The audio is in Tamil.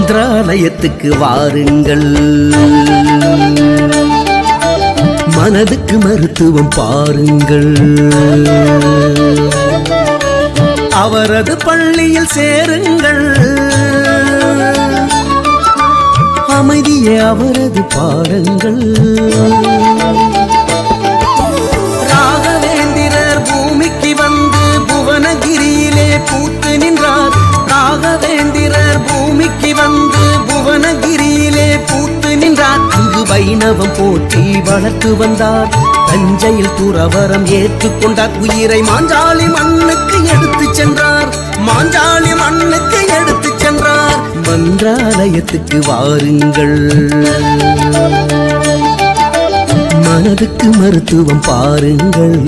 மந்திராலயத்துக்கு வாருங்கள், மனதுக்கு மருத்துவம் பாருங்கள். அவரது பள்ளியில் சேருங்கள், அமைதியே அவரது பாடங்கள். ராகவேந்திரர் பூமிக்கு வந்து புவனகிரியிலே பூத்து நின்றார். ராகவேந்திரர் பூமிக்கு வந்து புவனகிரியிலே பூத்து நின்றார். அங்கு வைணவம் போற்றி வளர்த்து வந்தார். தஞ்சையில் துறவரம் ஏற்றுக்கொண்டார். உயிரை மாஞ்சாலி மண்ணுக்கு எடுத்து சென்றார். மாஞ்சாலி மண்ணுக்கு எடுத்து சென்றார். மந்திராலயத்துக்கு வாருங்கள், மனதுக்கு மருத்துவம் பாருங்கள்.